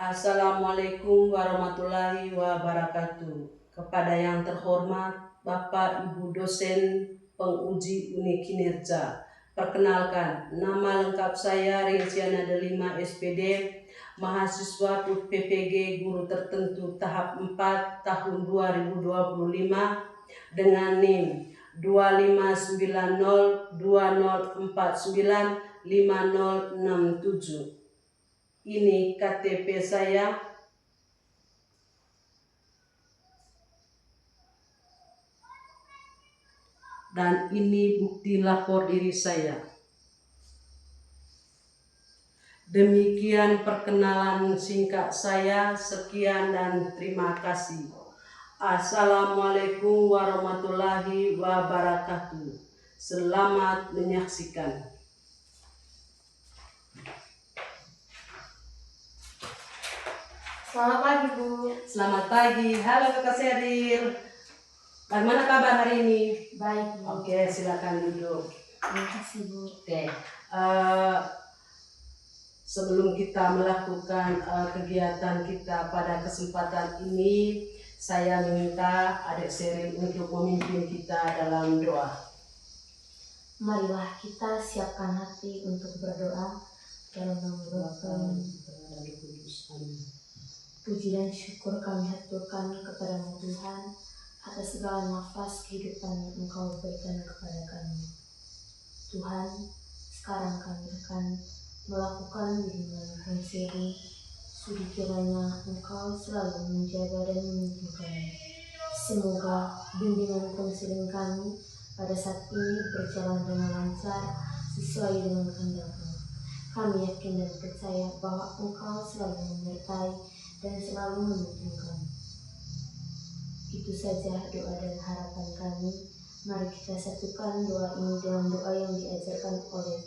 Assalamualaikum warahmatullahi wabarakatuh. Kepada yang terhormat Bapak Ibu dosen penguji uni kinerja. Perkenalkan, nama lengkap saya Rinsiana Delima SPD, mahasiswa PPG Guru Tertentu tahap 4 tahun 2025 dengan NIM 259020495067. Ini KTP saya. Dan ini bukti lapor diri saya. Demikian perkenalan singkat saya. Sekian dan terima kasih. Assalamualaikum warahmatullahi wabarakatuh. Selamat menyaksikan. Selamat pagi, Bu. Selamat pagi. Halo Kakak Seril. Bagaimana kabar hari ini? Baik, Bu. Oke, silakan duduk. Terima kasih, Bu. Oke. Sebelum kita melakukan kegiatan kita pada kesempatan ini, saya minta Adik Seril untuk memimpin kita dalam doa. Marilah kita siapkan hati untuk berdoa dalam nama Bapa. Puji dan syukur kami haturkan kepada-Mu Tuhan atas segala nafas kehidupan yang Engkau berikan kepada kami. Tuhan, sekarang kami akan melakukan bimbingan konseli. Sudi kiranya Engkau selalu menjaga dan memimpin kami. Semoga bimbingan konseling kami pada saat ini berjalan dengan lancar sesuai dengan kehendak-Mu. Kami yakin dan percaya bahwa Engkau selalu menyertai dan selalu mendukung kami. Itu saja doa dan harapan kami. Mari kita satukan doa ini dengan doa yang diajarkan oleh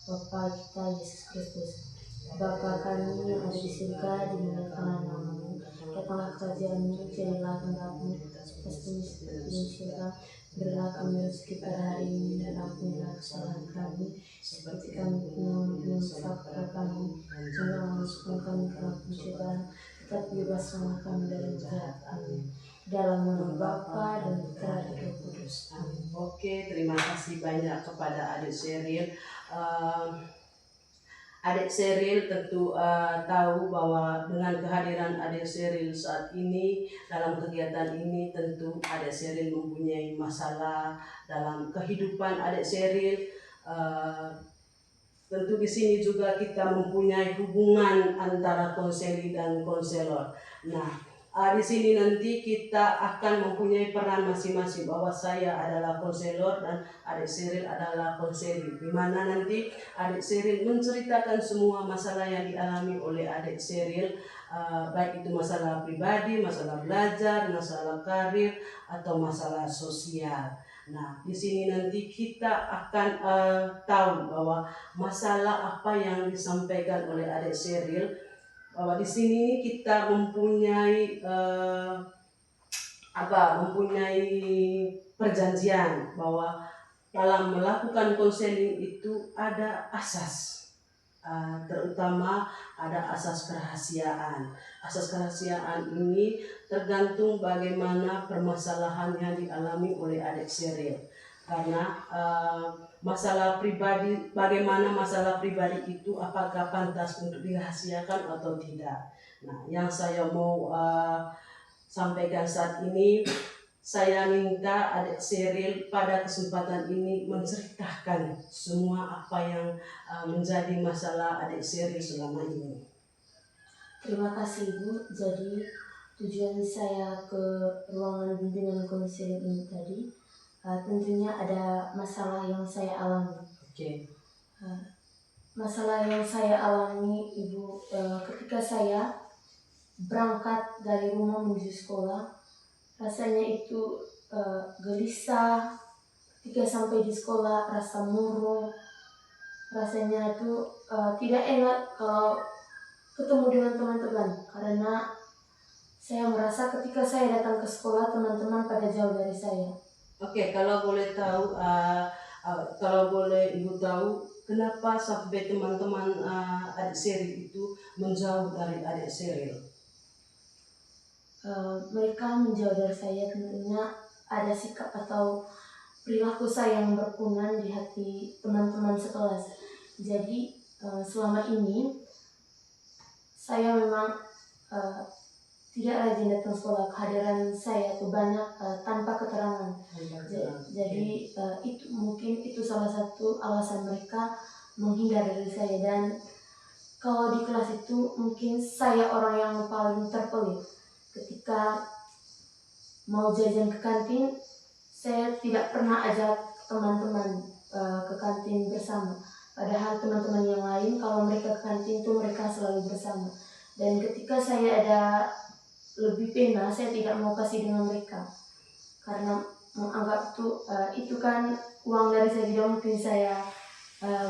Bapa kita Yesus Kristus. Bapa kami yang ada di surga, dimuliakanlah nama-Mu. Datanglah kerajaan-Mu, jadilah kehendak-Mu atas bumi seperti di surga. Berilah kami rezeki pada hari ini dan ampunilah kesalahan kami, seperti kami mengampuni kepada kami. Janganlah masukkan kami ke dalam pencobaan, tetapi bebaskanlah kami dari jahat. Amin. Dalam nama Bapa dan Putra dan Roh Kudus. Amin. Oke, terima kasih banyak kepada Adik Seril. Adik Seril tentu tahu bahwa dengan kehadiran Adik Seril saat ini dalam kegiatan ini, tentu Adik Seril mempunyai masalah dalam kehidupan Adik Seril. Tentu di sini juga kita mempunyai hubungan antara konseli dan konselor. Nah, di sini nanti kita akan mempunyai peran masing-masing, bahwa saya adalah konselor dan Adik Seril adalah konseli, di mana nanti Adik Seril menceritakan semua masalah yang dialami oleh Adik Seril, baik itu masalah pribadi, masalah belajar, masalah karir, atau masalah sosial. Nah, di sini nanti kita akan tahu bahwa masalah apa yang disampaikan oleh Adik Seril, bahwa di sini kita mempunyai mempunyai perjanjian bahwa dalam melakukan konseling itu ada asas, terutama ada asas kerahasiaan. Asas kerahasiaan ini tergantung bagaimana permasalahan yang dialami oleh Adik Seril. Karena masalah pribadi, bagaimana masalah pribadi itu apakah pantas untuk dirahasiakan atau tidak. Nah, yang saya mau sampaikan saat ini, saya minta Adik Seril pada kesempatan ini menceritakan semua apa yang menjadi masalah Adik Seril selama ini. Terima kasih, Bu. Jadi tujuan saya ke ruangan bimbingan konseling ini tadi, tentunya ada masalah yang saya alami. Oke. Masalah yang saya alami, Ibu, ketika saya berangkat dari rumah menuju sekolah, rasanya itu gelisah. Ketika sampai di sekolah rasa murung, rasanya itu tidak enak kalau ketemu dengan teman-teman, karena saya merasa ketika saya datang ke sekolah teman-teman pada jauh dari saya. Oke, kalau boleh tahu, kalau boleh Ibu tahu, kenapa sampai teman-teman adik Sheryl itu menjauh dari adik Sheryl? Mereka menjauh dari saya tentunya ada sikap atau perilaku saya yang berkenan di hati teman-teman sekelas. Jadi selama ini saya memang tidak rajin datang sekolah. Kehadiran saya itu banyak tanpa keterangan. Jadi itu salah satu alasan mereka menghindar dari saya. Dan kalau di kelas itu mungkin saya orang yang paling terpelit. Ketika mau jajan ke kantin, saya tidak pernah ajak teman-teman ke kantin bersama. Padahal teman-teman yang lain kalau mereka ke kantin itu mereka selalu bersama. Dan ketika saya ada lebih pena, saya tidak mau kasih dengan mereka karena menganggap itu kan uang dari saya, tidak mungkin saya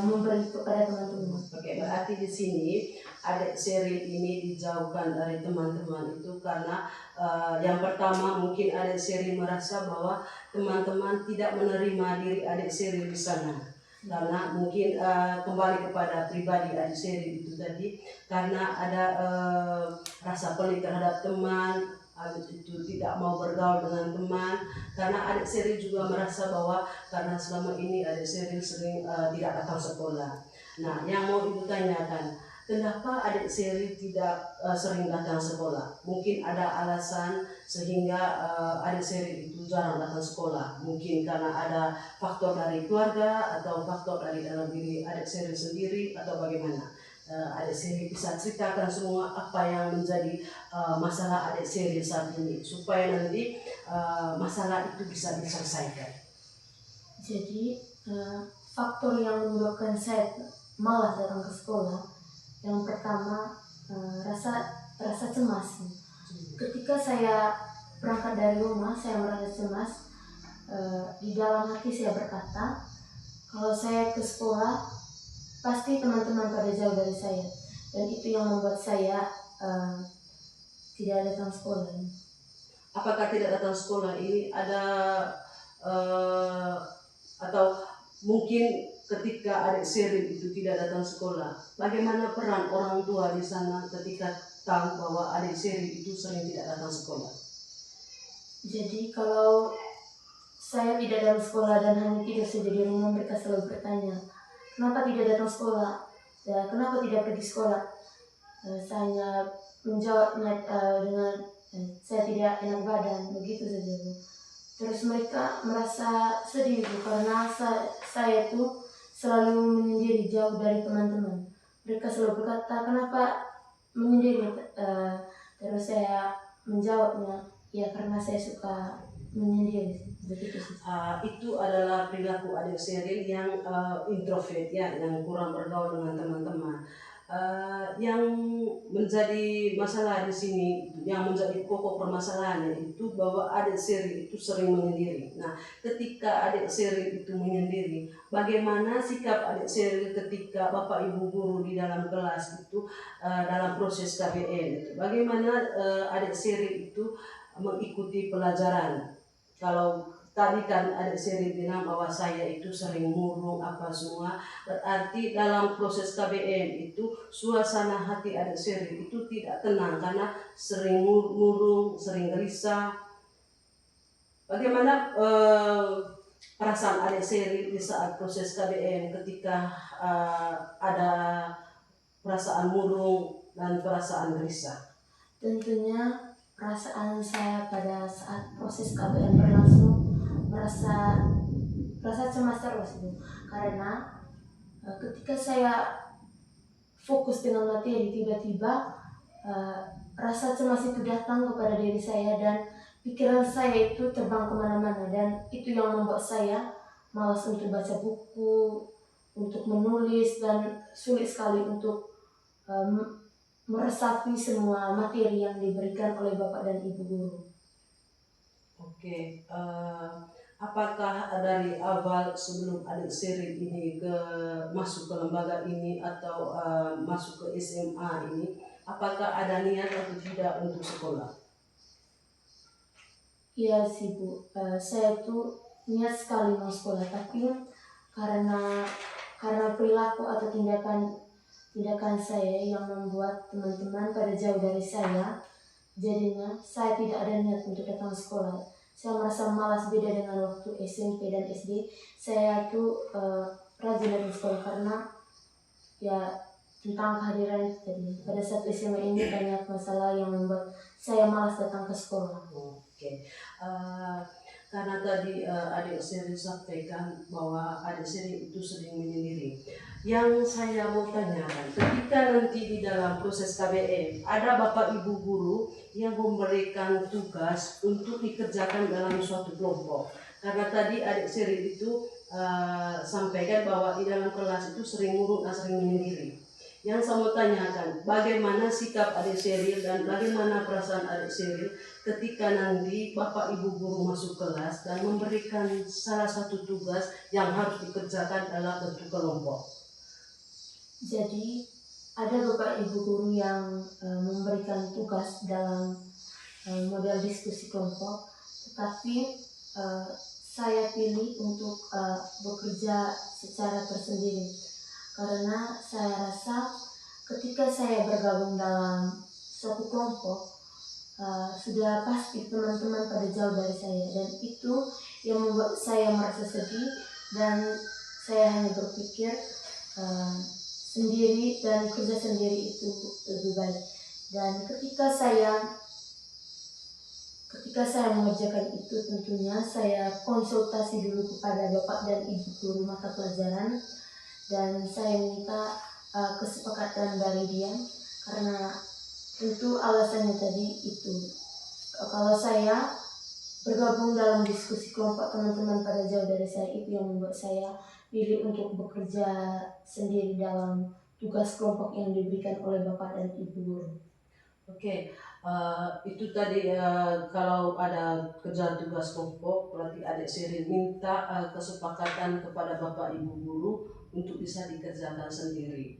memberi kepada teman-teman. Oke, berarti di sini adik Sheryl ini dijauhkan dari teman-teman itu karena yang pertama mungkin adik Sheryl merasa bahwa teman-teman tidak menerima diri adik Sheryl di sana. Karena mungkin kembali kepada pribadi adik Sheryl itu tadi, karena ada rasa pelit terhadap teman, itu tidak mau bergaul dengan teman, karena adik Sheryl juga merasa bahwa karena selama ini adik Sheryl sering tidak datang sekolah. Nah, yang mau ibu tanyakan, kenapa adik Sheryl tidak sering datang sekolah? Mungkin ada alasan sehingga adik Sheryl itu jarang datang sekolah. Mungkin karena ada faktor dari keluarga atau faktor dari dalam diri adik Sheryl sendiri atau bagaimana? Adik Sheryl bisa ceritakan semua apa yang menjadi masalah adik Sheryl saat ini supaya nanti masalah itu bisa diselesaikan. Jadi faktor yang menyebabkan saya malas datang ke sekolah, yang pertama rasa cemas. Ketika saya berangkat dari rumah, saya merasa cemas. Di dalam hati saya berkata, kalau saya ke sekolah pasti teman-teman pada jauh dari saya, dan itu yang membuat saya tidak datang sekolah. Apakah tidak datang sekolah ini ada atau mungkin ketika adik Sheryl itu tidak datang sekolah, bagaimana peran orang tua di sana ketika tahu bahwa adik Sheryl itu sering tidak datang sekolah? Jadi kalau saya tidak datang sekolah dan hanya tidur saja di rumah, mereka selalu bertanya, kenapa tidak datang sekolah? Ya, kenapa tidak pergi sekolah? Saya hanya menjawabnya dengan saya tidak enak badan, begitu saja, Bu. Terus mereka merasa sedih, Bu, karena saya itu selalu menyendiri jauh dari teman-teman. Mereka selalu berkata, kenapa menyendiri? Terus saya menjawabnya, ya karena saya suka menyendiri. Begitu sih. Itu adalah perilaku adik Sheryl yang introvert ya, yang kurang bergaul dengan teman-teman. Yang menjadi masalah di sini, yang menjadi pokok permasalahannya itu bahwa adik Sheryl itu sering menyendiri. Nah, ketika adik Sheryl itu menyendiri, bagaimana sikap adik Sheryl ketika Bapak Ibu guru di dalam kelas itu dalam proses KBN itu? Bagaimana adik Sheryl itu mengikuti pelajaran? Kalau tadi kan adik Sheryl bilang bahwa saya itu sering murung apa semua, berarti dalam proses KBN itu suasana hati adik Sheryl itu tidak tenang karena sering murung, sering gelisah. Bagaimana perasaan adik Sheryl di saat proses KBN ketika ada perasaan murung dan perasaan gelisah? Tentunya perasaan saya pada saat proses KBN berlangsung merasa cemas terus, Bu. Karena ketika saya fokus dengan materi, tiba-tiba rasa cemas itu datang kepada diri saya dan pikiran saya itu terbang kemana-mana, dan itu yang membuat saya malas untuk baca buku, untuk menulis, dan sulit sekali untuk meresapi semua materi yang diberikan oleh Bapak dan Ibu guru. Oke, apakah dari awal sebelum adik Sheryl ini masuk ke lembaga ini atau masuk ke SMA ini, apakah ada niat atau tidak untuk sekolah? Iya sih, Bu, saya itu niat sekali mau sekolah, tapi karena karena perilaku atau tindakan saya yang membuat teman-teman pada jauh dari saya. Jadinya saya tidak ada niat untuk datang sekolah. Saya merasa malas, beda dengan waktu SMP dan SD. Saya tuh rajin datang sekolah karena ya tentang kehadiran itu tadi. Pada saat SMA ini banyak masalah yang membuat saya malas datang ke sekolah. Oke. Karena tadi adik Seri sampaikan bahwa adik Seri itu sering menyendiri. Yang saya mau tanyakan, ketika nanti di dalam proses KBM ada bapak ibu guru yang memberikan tugas untuk dikerjakan dalam suatu kelompok. Karena tadi adik Seri itu sampaikan bahwa di dalam kelas itu sering murung dan sering menyendiri. Yang saya mau tanyakan, bagaimana sikap adik Sheryl dan bagaimana perasaan adik Sheryl ketika nanti bapak ibu guru masuk kelas dan memberikan salah satu tugas yang harus dikerjakan dalam bentuk kelompok. Jadi ada bapak ibu guru yang memberikan tugas dalam model diskusi kelompok, tetapi saya pilih untuk bekerja secara tersendiri. Karena saya rasa ketika saya bergabung dalam suatu kelompok, sudah pasti teman-teman pada jauh dari saya, dan itu yang membuat saya merasa sedih, dan saya hanya berpikir sendiri dan kerja sendiri itu lebih baik. Dan ketika saya mengerjakan itu, tentunya saya konsultasi dulu kepada bapak dan ibu guru mata pelajaran, dan saya minta kesepakatan dari dia, karena tentu alasannya tadi itu. Kalau saya bergabung dalam diskusi kelompok teman-teman pada jauh dari saya, itu yang membuat saya pilih untuk bekerja sendiri dalam tugas kelompok yang diberikan oleh bapak dan ibu guru. Oke, itu tadi kalau ada kerjaan tugas kelompok berarti adik Sheryl minta kesepakatan kepada bapak ibu guru untuk bisa dikerjakan sendiri.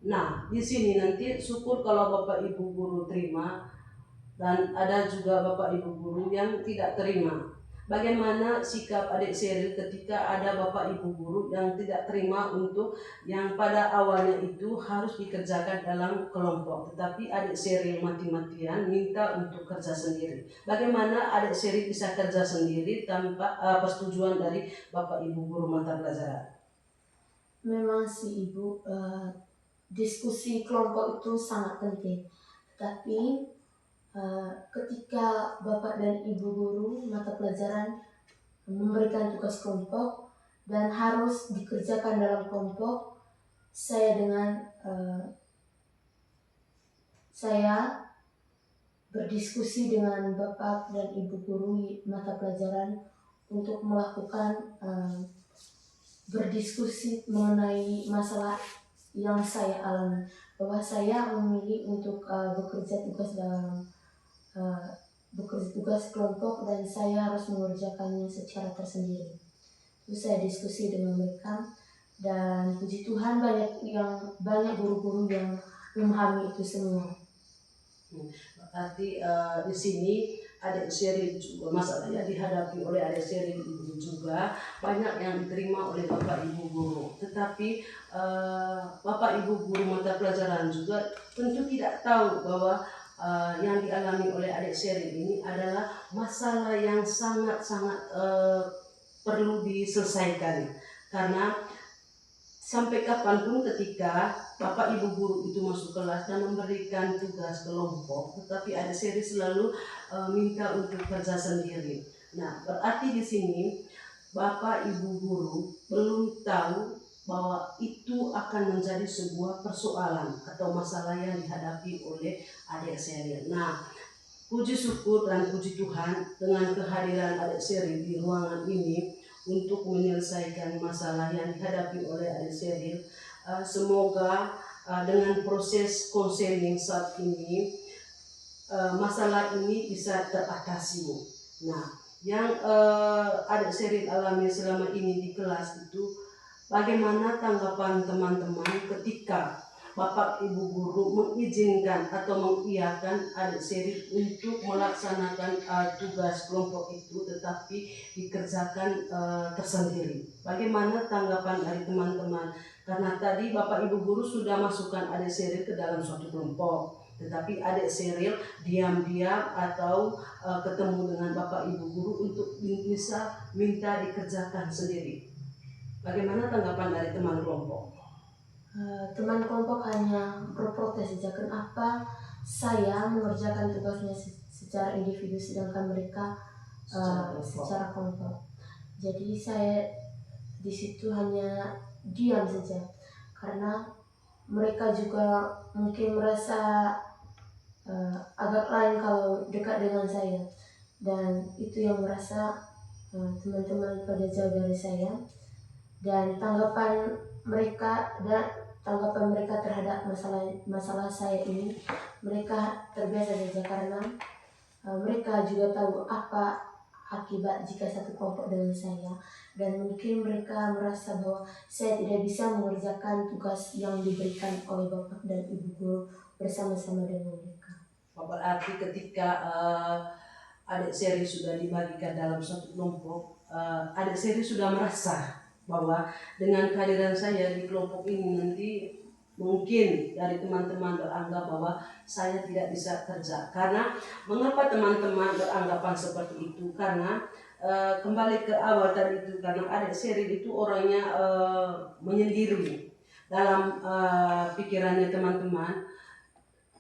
Nah, di sini nanti syukur kalau bapak ibu guru terima, dan ada juga bapak ibu guru yang tidak terima. Bagaimana sikap adik Sheryl ketika ada bapak ibu guru yang tidak terima untuk yang pada awalnya itu harus dikerjakan dalam kelompok, tetapi adik Sheryl mati-matian minta untuk kerja sendiri. Bagaimana adik Sheryl bisa kerja sendiri tanpa persetujuan dari bapak ibu guru mata pelajaran? Memang sih Ibu, diskusi kelompok itu sangat penting, tapi ketika bapak dan ibu guru mata pelajaran memberikan tugas kelompok dan harus dikerjakan dalam kelompok, saya berdiskusi dengan bapak dan ibu guru mata pelajaran untuk melakukan berdiskusi mengenai masalah yang saya alami, bahwa saya memilih untuk bekerja tugas kelompok dan saya harus mengerjakannya secara tersendiri. Terus saya diskusi dengan mereka, dan puji Tuhan banyak guru-guru yang memahami itu semua. Berarti di sini adik Sheryl juga masalah yang dihadapi oleh adik Sheryl itu juga banyak yang diterima oleh bapak ibu guru, tetapi bapak ibu guru mata pelajaran juga tentu tidak tahu bahwa yang dialami oleh adik Sheryl ini adalah masalah yang sangat-sangat perlu diselesaikan. Karena sampai kapanpun ketika bapak ibu guru itu masuk kelas dan memberikan tugas kelompok, tetapi adik Sheryl selalu minta untuk kerja sendiri. Nah, berarti di sini bapak ibu guru belum tahu bahwa itu akan menjadi sebuah persoalan atau masalah yang dihadapi oleh adik Sheryl. Nah, puji syukur dan puji Tuhan dengan kehadiran adik Sheryl di ruangan ini untuk menyelesaikan masalah yang dihadapi oleh adik Sheryl. Semoga dengan proses konseling saat ini masalah ini bisa teratasi. Nah, yang adik Sheryl alami selama ini di kelas itu, bagaimana tanggapan teman-teman ketika Bapak Ibu guru mengizinkan atau mengiyakan adik Sheryl untuk melaksanakan tugas kelompok itu, tetapi dikerjakan tersendiri. Bagaimana tanggapan dari teman-teman? Karena tadi Bapak Ibu guru sudah masukkan adik Sheryl ke dalam suatu kelompok, tetapi adik Sheryl diam-diam atau ketemu dengan Bapak Ibu guru untuk bisa minta dikerjakan sendiri. Bagaimana tanggapan dari teman kelompok? Teman kelompok hanya berprotes saja, kenapa saya mengerjakan tugasnya secara individu sedangkan mereka secara kelompok. Jadi saya di situ hanya diam saja karena mereka juga mungkin merasa agak lain kalau dekat dengan saya, dan itu yang merasa teman-teman pada jauh dari saya. Dan tanggapan mereka terhadap masalah saya ini, mereka terbiasa saja karena mereka juga tahu apa akibat jika satu kelompok dengan saya, dan mungkin mereka merasa bahwa saya tidak bisa mengerjakan tugas yang diberikan oleh Bapak dan Ibu guru bersama-sama dengan mereka. Berarti ketika adik Sheryl sudah dibagikan dalam satu kelompok, adik Sheryl sudah merasa bahwa dengan kehadiran saya di kelompok ini nanti mungkin dari teman-teman beranggap bahwa saya tidak bisa kerja. Karena mengapa teman-teman beranggapan seperti itu? Karena kembali ke awal tadi itu, karena adik Sheryl itu orangnya menyendiri. Dalam pikirannya teman-teman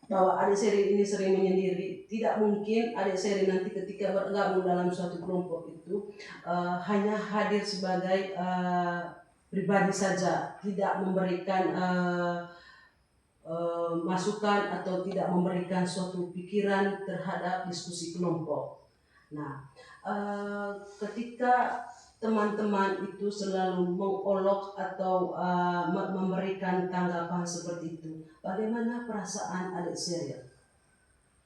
bahwa adik Sheryl ini sering menyendiri. Tidak mungkin adik Sheryl nanti ketika bergabung dalam suatu kelompok itu hanya hadir sebagai pribadi saja, tidak memberikan masukan atau tidak memberikan suatu pikiran terhadap diskusi kelompok. Nah, ketika teman-teman itu selalu mengolok atau memberikan tanggapan seperti itu, bagaimana perasaan adik Sheryl?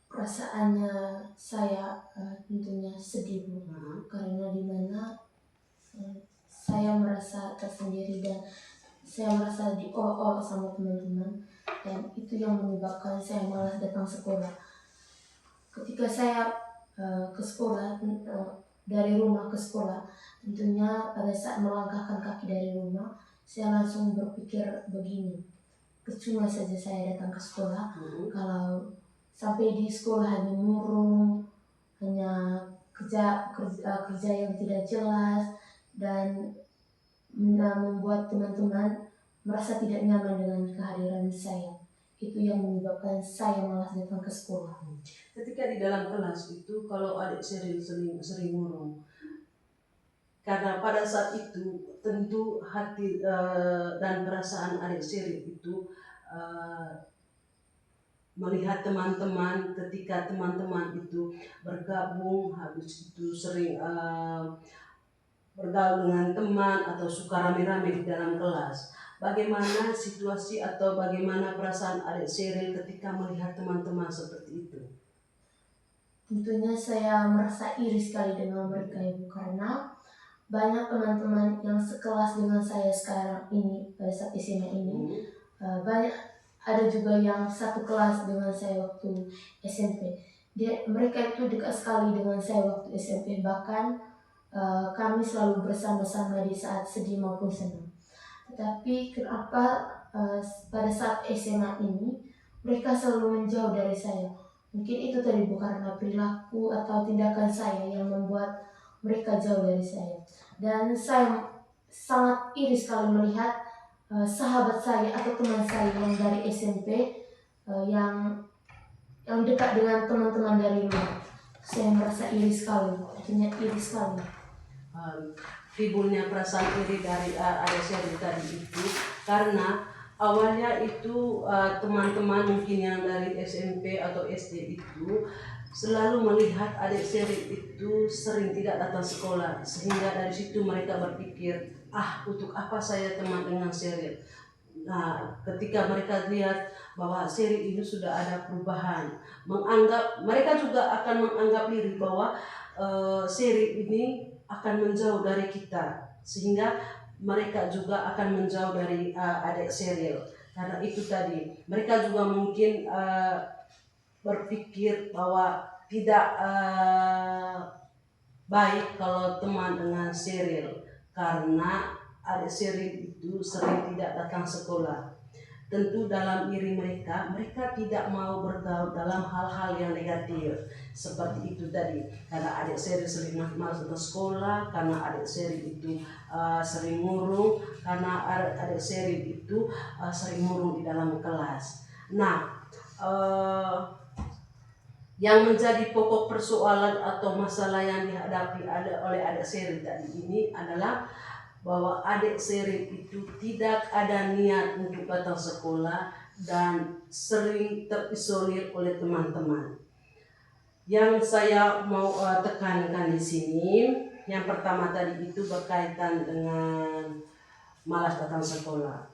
Perasaannya saya tentunya sedih, Bu. Karena dimana saya merasa tersendiri dan saya merasa diolok-olok sama teman-teman, dan itu yang menyebabkan saya malas datang sekolah. Ketika saya ke sekolah, dari rumah ke sekolah, tentunya pada saat melangkahkan kaki dari rumah, saya langsung berpikir begini, percuma saja saya datang ke sekolah kalau sampai di sekolah hanya murung, hanya kerja yang tidak jelas, dan membuat teman-teman merasa tidak nyaman dengan kehadiran saya. Itu yang menyebabkan saya malas datang ke sekolah. Ketika di dalam kelas itu, kalau adik Sheryl sering murung, karena pada saat itu tentu hati dan perasaan adik Sheryl itu melihat teman-teman, ketika teman-teman itu bergabung, habis itu sering bergaul dengan teman atau suka rame-rame di dalam kelas. Bagaimana situasi atau bagaimana perasaan adik Sheryl ketika melihat teman-teman seperti itu? Tentunya saya merasa iri sekali dengan mereka, Ibu, karena banyak teman-teman yang sekelas dengan saya sekarang ini pada saat SMA ini. Banyak ada juga yang satu kelas dengan saya waktu SMP. Mereka itu dekat sekali dengan saya waktu SMP, bahkan kami selalu bersama-sama di saat sedih maupun senang. Tetapi kenapa pada saat SMA ini mereka selalu menjauh dari saya? Mungkin itu tadi bukan karena perilaku atau tindakan saya yang membuat mereka jauh dari saya. Dan saya sangat iri sekali melihat sahabat saya atau teman saya yang dari SMP yang dekat dengan teman-teman dari luar. Saya merasa iri sekali, artinya iri sekali. Timbulnya perasaan iri dari adik Sheryl tadi itu karena awalnya itu teman-teman mungkin yang dari SMP atau SD itu selalu melihat adik Sheryl itu sering tidak datang sekolah, sehingga dari situ mereka berpikir, untuk apa saya teman dengan Sheryl. Nah, ketika mereka lihat bahwa Sheryl ini sudah ada perubahan, mereka juga akan menganggap diri bahwa Sheryl ini akan menjauh dari kita, sehingga mereka juga akan menjauh dari adik Sheryl. Karena itu tadi mereka juga mungkin berpikir bahwa tidak baik kalau teman dengan Sheryl, karena adik Sheryl itu sering tidak datang sekolah. Tentu dalam diri mereka tidak mau bergaul dalam hal-hal yang negatif seperti itu tadi. Karena adik Sheryl sering malas ke sekolah, karena adik Sheryl itu sering murung, karena adik Sheryl itu sering murung di dalam kelas. Nah, yang menjadi pokok persoalan atau masalah yang dihadapi oleh adik Sheryl tadi ini adalah bahwa adik Sheryl itu tidak ada niat untuk datang sekolah dan sering terisolir oleh teman-teman. Yang saya mau tekankan di sini, yang pertama tadi itu berkaitan dengan malas datang sekolah.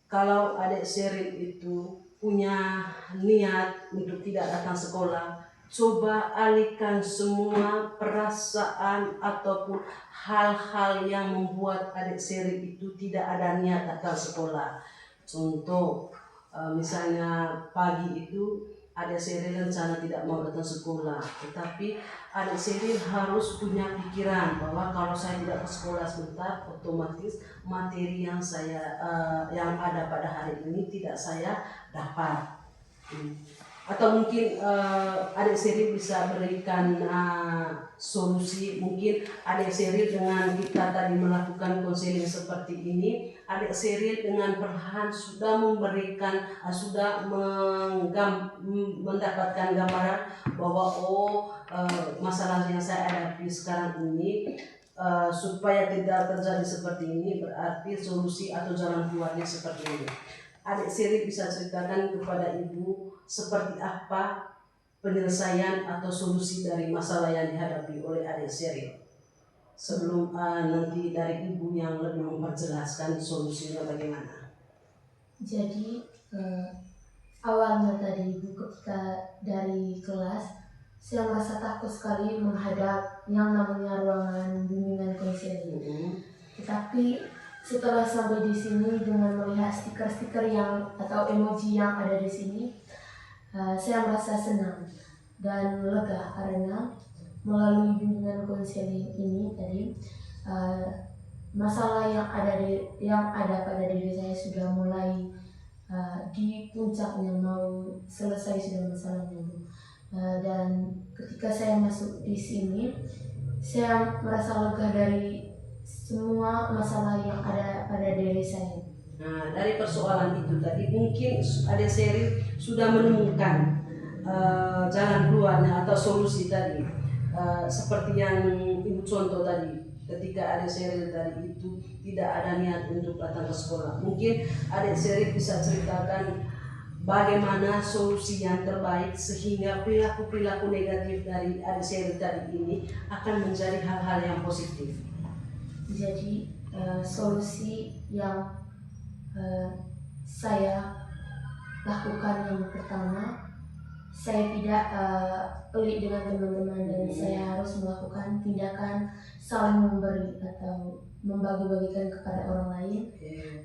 Kalau adik Sheryl itu punya niat untuk tidak datang sekolah, coba alihkan semua perasaan ataupun hal-hal yang membuat adik Sheryl itu tidak ada niat datang sekolah. Contoh, misalnya pagi itu adik Sheryl rencana tidak mau datang sekolah, tetapi adik Sheryl harus punya pikiran bahwa kalau saya tidak ke sekolah sebentar, otomatis materi yang yang ada pada hari ini tidak saya dapat. Atau mungkin adik Sheryl bisa berikan solusi. Mungkin adik Sheryl dengan kita tadi melakukan konseling seperti ini, adik Sheryl dengan perlahan sudah memberikan mendapatkan gambaran bahwa masalah yang saya hadapi sekarang ini, supaya tidak terjadi seperti ini, berarti solusi atau jalan keluarnya seperti ini. Adik Sheryl bisa ceritakan kepada ibu seperti apa penyelesaian atau solusi dari masalah yang dihadapi oleh adik Sheryl, sebelum nanti dari ibu yang lebih memperjelaskan solusinya bagaimana. Jadi awalnya tadi ibu ketika dari kelas, saya merasa takut sekali menghadap yang namanya ruangan bimbingan konseling. Tetapi setelah sampai di sini dengan melihat stiker-stiker yang atau emoji yang ada di sini, saya merasa senang dan lega karena melalui bimbingan konseling ini tadi, masalah yang ada pada diri saya sudah mulai di puncaknya, mau selesai sudah masalahnya, Bu. Dan ketika saya masuk di sini, saya merasa lega dari semua masalah yang ada pada diri saya. Nah, dari persoalan itu tadi mungkin adik Sheryl sudah menemukan jalan keluarnya atau solusi tadi, seperti yang ibu contoh tadi, ketika adik Sheryl tadi itu tidak ada niat untuk datang ke sekolah. Mungkin adik Sheryl bisa ceritakan bagaimana solusi yang terbaik sehingga perilaku negatif dari adik Sheryl tadi ini akan menjadi hal-hal yang positif. Jadi solusi yang saya lakukan yang pertama, saya tidak pelit dengan teman-teman dan saya harus melakukan tindakan saling memberi atau membagi-bagikan kepada orang lain.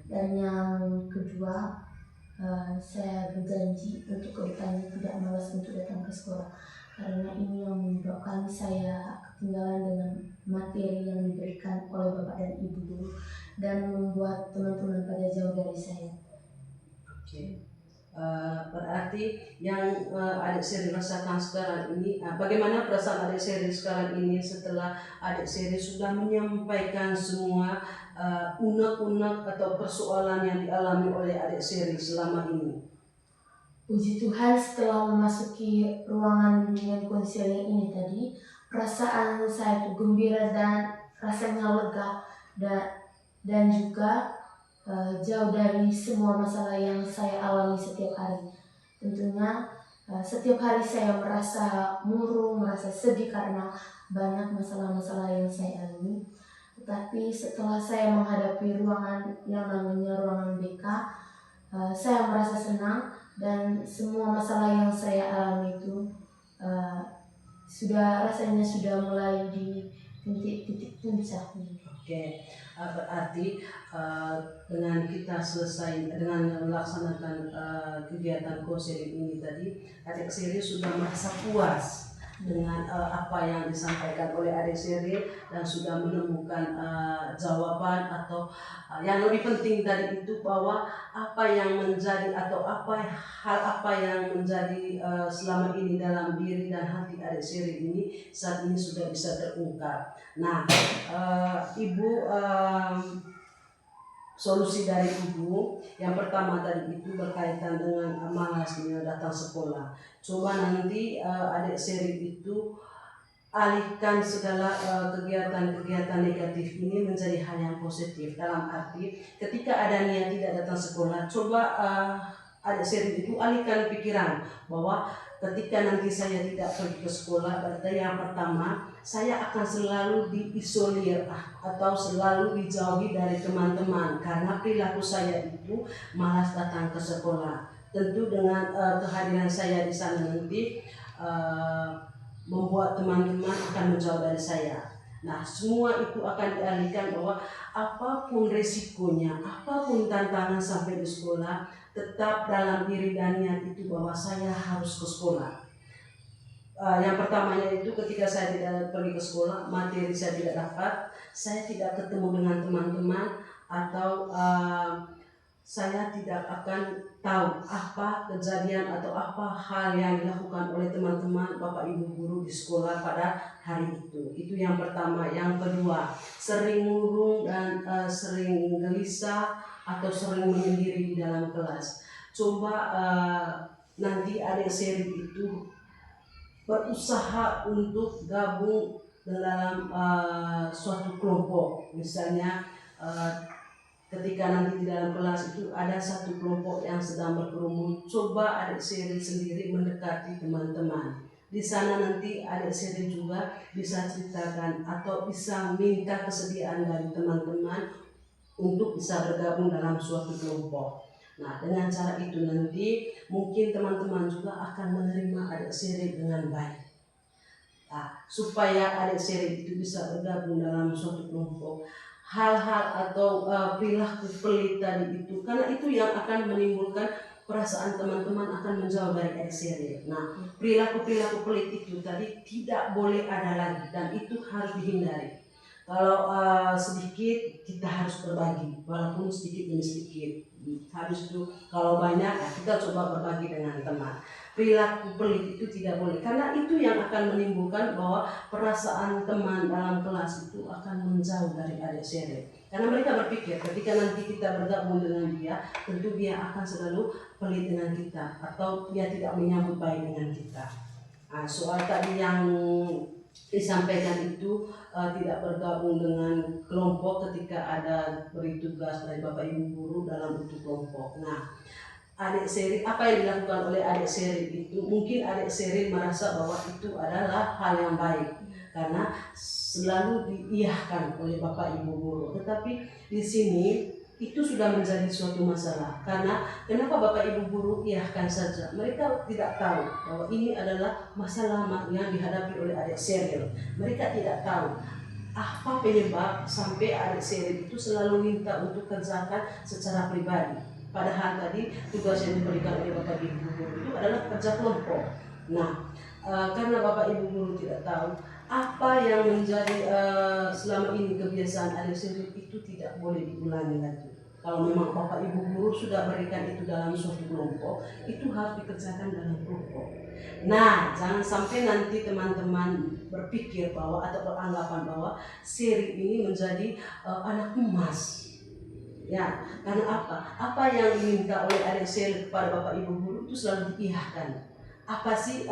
Dan yang kedua, saya berjanji untuk kedepannya tidak malas untuk datang ke sekolah, karena ini yang menyebabkan saya ketinggalan dengan materi yang diberikan oleh bapak dan ibu guru dan membuat teman-teman pada jauh dari saya. Berarti yang adik Sheryl rasakan sekarang ini, bagaimana perasaan adik Sheryl sekarang ini setelah adik Sheryl sudah menyampaikan semua unek-unek atau persoalan yang dialami oleh adik Sheryl selama ini? Puji Tuhan, setelah memasuki ruangan bimbingan konseling ini tadi, perasaan saya itu gembira dan rasanya lega dan juga jauh dari semua masalah yang saya alami setiap hari. Tentunya setiap hari saya merasa murung, merasa sedih karena banyak masalah-masalah yang saya alami. Tetapi setelah saya menghadapi ruangan yang namanya ruangan BK, saya merasa senang dan semua masalah yang saya alami itu rasanya sudah mulai di titik-titik puncaknya. Oke, berarti dengan kita selesai dengan melaksanakan kegiatan konseling ini tadi, adik Siri sudah merasa puas dengan apa yang disampaikan oleh adik Siri dan sudah menemukan jawaban atau yang lebih penting tadi itu bahwa apa yang menjadi atau hal apa yang menjadi selama ini dalam diri dan hati adik Siri ini saat ini sudah bisa terungkap. Nah, Ibu, solusi dari Ibu yang pertama tadi itu berkaitan dengan malasnya datang sekolah. Coba nanti adik Seri itu alihkan segala kegiatan-kegiatan negatif ini menjadi hal yang positif. Dalam arti ketika ada niat tidak datang sekolah, coba adik Seri itu alihkan pikiran bahwa ketika nanti saya tidak pergi ke sekolah, berarti yang pertama saya akan selalu diisolir atau selalu dijauhi dari teman-teman karena perilaku saya itu malas datang ke sekolah. Tentu dengan kehadiran saya di sana nanti membuat teman-teman akan menjauh dari saya. Nah, semua itu akan dialihkan bahwa apapun resikonya, apapun tantangan sampai di sekolah, tetap dalam diri dan niat itu bahwa saya harus ke sekolah. Yang pertamanya itu ketika saya tidak pergi ke sekolah, materi saya tidak dapat, saya tidak ketemu dengan teman-teman, atau saya tidak akan tahu apa kejadian atau apa hal yang dilakukan oleh teman-teman Bapak Ibu guru di sekolah pada hari itu. Itu yang pertama. Yang kedua, sering murung dan sering gelisah atau sering menyendiri di dalam kelas. Coba nanti adik Seri itu berusaha untuk gabung dalam suatu kelompok. Misalnya ketika nanti di dalam kelas itu ada satu kelompok yang sedang berkerumun, coba adik Seri sendiri mendekati teman-teman. Di sana nanti adik Seri juga bisa ceritakan atau bisa minta kesediaan dari teman-teman untuk bisa bergabung dalam suatu kelompok. Nah, dengan cara itu nanti mungkin teman-teman juga akan menerima adik Seri dengan baik. Nah, supaya adik Seri itu bisa bergabung dalam suatu kelompok, hal-hal atau perilaku pelit tadi itu, karena itu yang akan menimbulkan perasaan teman-teman akan menjauh dari adik Seri. Nah, perilaku-perilaku pelit itu tadi tidak boleh ada lagi dan itu harus dihindari. Kalau sedikit kita harus berbagi, walaupun sedikit demi sedikit. Habis itu kalau banyak kita coba berbagi dengan teman. Perilaku pelit itu tidak boleh, karena itu yang akan menimbulkan bahwa perasaan teman dalam kelas itu akan menjauh dari adik Seri. Karena mereka berpikir ketika nanti kita bergabung dengan dia, tentu dia akan selalu pelit dengan kita atau dia tidak menyambut baik dengan kita. Nah, soal tadi yang disampaikan itu tidak bergabung dengan kelompok ketika ada beri tugas dari Bapak Ibu guru dalam itu kelompok. Nah, adik Seri, apa yang dilakukan oleh adik Seri itu, mungkin adik Seri merasa bahwa itu adalah hal yang baik karena selalu diiyahkan oleh Bapak Ibu guru. Tetapi di sini itu sudah menjadi suatu masalah, karena kenapa Bapak Ibu guru iyahkan saja? Mereka tidak tahu bahwa ini adalah masalah yang dihadapi oleh adik Seri. Mereka tidak tahu apa penyebab sampai adik Seri itu selalu minta untuk kerjakan secara pribadi. Padahal tadi tugas yang diberikan oleh Bapak Ibu guru itu adalah kerja kelompok. Nah, karena Bapak Ibu guru tidak tahu apa yang menjadi selama ini kebiasaan adik Seri itu tidak boleh diulangi lagi. Kalau memang Bapak Ibu guru sudah berikan itu dalam suatu kelompok, itu harus dikerjakan dalam kelompok. Nah, jangan sampai nanti teman-teman berpikir bahwa atau beranggapan bahwa Seri ini menjadi anak emas. Ya, karena apa? Apa yang diminta oleh adik Seri kepada Bapak Ibu guru itu selalu diiyahkan. Apa sih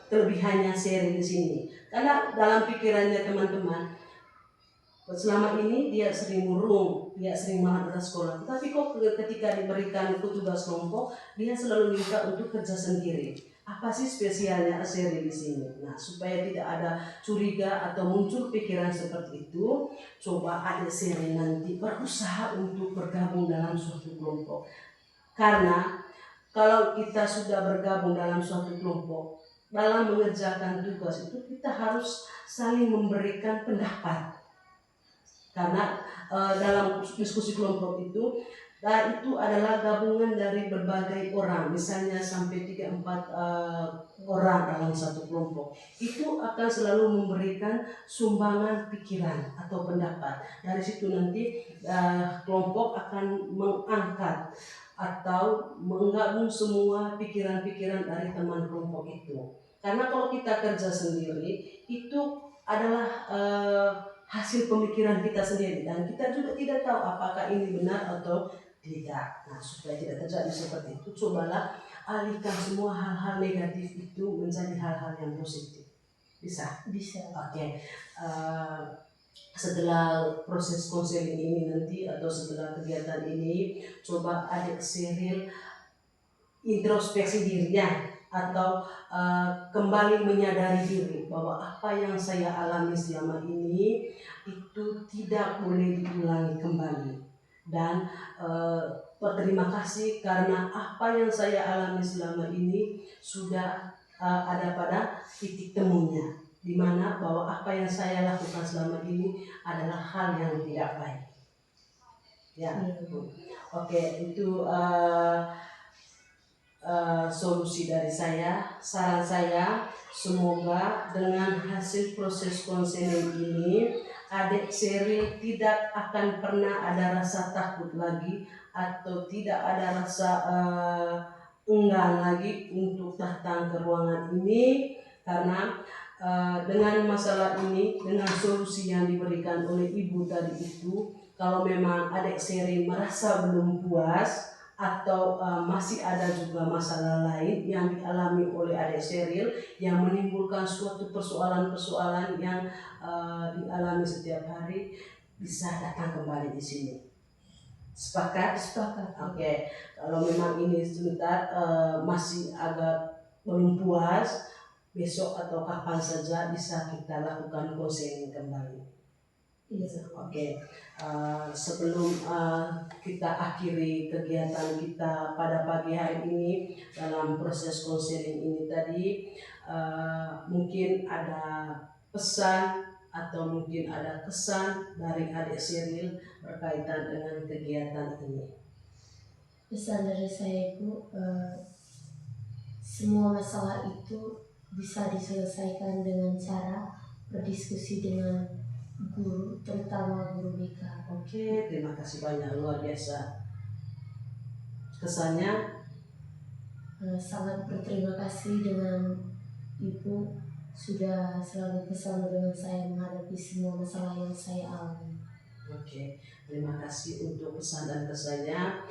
kelebihannya Seri di sini? Karena dalam pikirannya teman-teman, selama ini dia sering murung, dia sering malas datang sekolah. Tetapi kok ketika diberikan tugas kelompok, dia selalu minta untuk kerja sendiri. Apa sih spesialnya Seri di sini? Nah, supaya tidak ada curiga atau muncul pikiran seperti itu, coba adik Seri nanti berusaha untuk bergabung dalam suatu kelompok. Karena kalau kita sudah bergabung dalam suatu kelompok, dalam mengerjakan tugas itu kita harus saling memberikan pendapat. Karena dalam diskusi kelompok itu adalah gabungan dari berbagai orang, misalnya sampai 3-4 orang dalam satu kelompok. Itu akan selalu memberikan sumbangan pikiran atau pendapat. Dari situ nanti kelompok akan mengangkat atau menggabung semua pikiran-pikiran dari teman kelompok itu. Karena kalau kita kerja sendiri, itu adalah hasil pemikiran kita sendiri, dan kita juga tidak tahu apakah ini benar atau tidak. Nah, supaya tidak terjadi seperti itu, cobalah alihkan semua hal-hal negatif itu menjadi hal-hal yang positif. Bisa? Bisa. Oke. Setelah proses konseling ini nanti atau setelah kegiatan ini, coba adik Sheryl introspeksi dirinya atau kembali menyadari diri bahwa apa yang saya alami selama ini itu tidak boleh diulangi kembali, dan berterima kasih karena apa yang saya alami selama ini sudah ada pada titik temunya, di mana bahwa apa yang saya lakukan selama ini adalah hal yang tidak baik. Ya, oke, itu solusi dari saya. Saran saya, semoga dengan hasil proses konseling ini adik Sheryl tidak akan pernah ada rasa takut lagi atau tidak ada rasa enggan lagi untuk datang ke ruangan ini, karena dengan masalah ini, dengan solusi yang diberikan oleh ibu tadi itu, kalau memang adik Sheryl merasa belum puas atau masih ada juga masalah lain yang dialami oleh adik Sheryl yang menimbulkan suatu persoalan-persoalan yang dialami setiap hari, bisa datang kembali di sini. Sepakat? Sepakat. Oke. Kalau memang ini sebentar masih agak belum puas, besok atau kapan saja bisa kita lakukan konseling kembali. Oke. Sebelum kita akhiri kegiatan kita pada pagi hari ini dalam proses konseling ini tadi, mungkin ada pesan atau mungkin ada kesan dari adik Sheryl berkaitan dengan kegiatan ini. Pesan dari saya Ibu, semua masalah itu bisa diselesaikan dengan cara berdiskusi dengan guru, terutama guru BK. Oke, terima kasih banyak, luar biasa. Kesannya? Sangat berterima kasih dengan Ibu sudah selalu bersama dengan saya menghadapi semua masalah yang saya alami. Oke, terima kasih untuk pesan dan kesannya.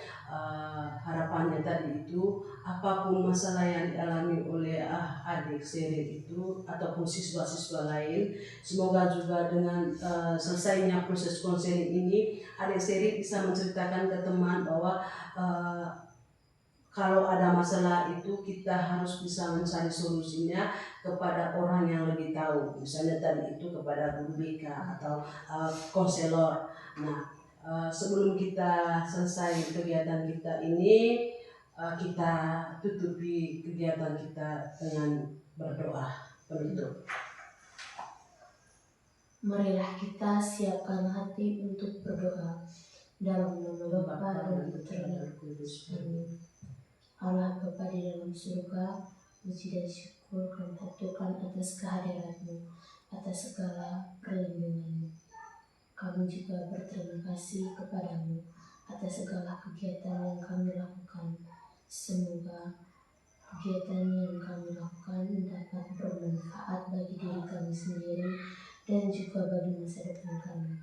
Harapannya tadi itu, apapun masalah yang dialami oleh adik Sheryl itu ataupun siswa-siswa lain, semoga juga dengan selesainya proses konseling ini, adik Sheryl bisa menceritakan ke teman bahwa kalau ada masalah itu kita harus bisa mencari solusinya kepada orang yang lebih tahu. Misalnya tadi itu kepada guru BK atau konselor. Nah, sebelum kita selesai kegiatan kita ini, kita tutupi kegiatan kita dengan berdoa penutup. Marilah kita siapkan hati untuk berdoa. Dalam nama Bapa dan Putra dan Roh Kudus. Amin. Allah Bapa di dalam surga, puji dan syukur kami haturkan atas kehadiran-Mu, atas segala perlindungan-Mu. Kami juga berterima kasih kepada-Mu atas segala kegiatan yang kami lakukan. Semoga kegiatan yang kami lakukan dapat bermanfaat bagi diri kami sendiri dan juga bagi masa depan kami.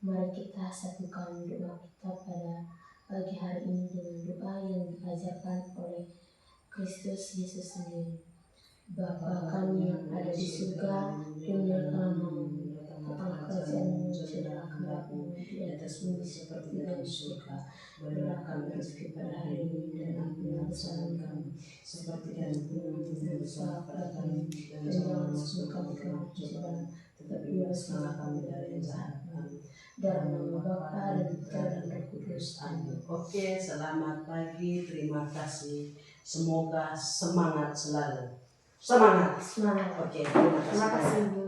Mari kita satukan doa kita pada pagi hari ini dengan doa yang diajarkan oleh Kristus Yesus sendiri. Bapa kami yang ada di surga, dimuliakanlah namamu, datanglah kerajaan-Mu, jadilah kehendak-Mu di atas bumi seperti di surga. Berilah kami rezeki pada hari ini dan ampunilah kesalahan kami, seperti kami pun mengampuni dosa kepada kami, dan jangan masuk kami ke dalam pencobaan, tetapi bebaskanlah kami dari yang jahat. Dalam nama Bapa dan Putra dan Roh Kudus. Amin. Oke, selamat pagi, terima kasih. Semoga semangat selalu. Semangat. Semangat. Oke, terima kasih. Terima kasih, Bu.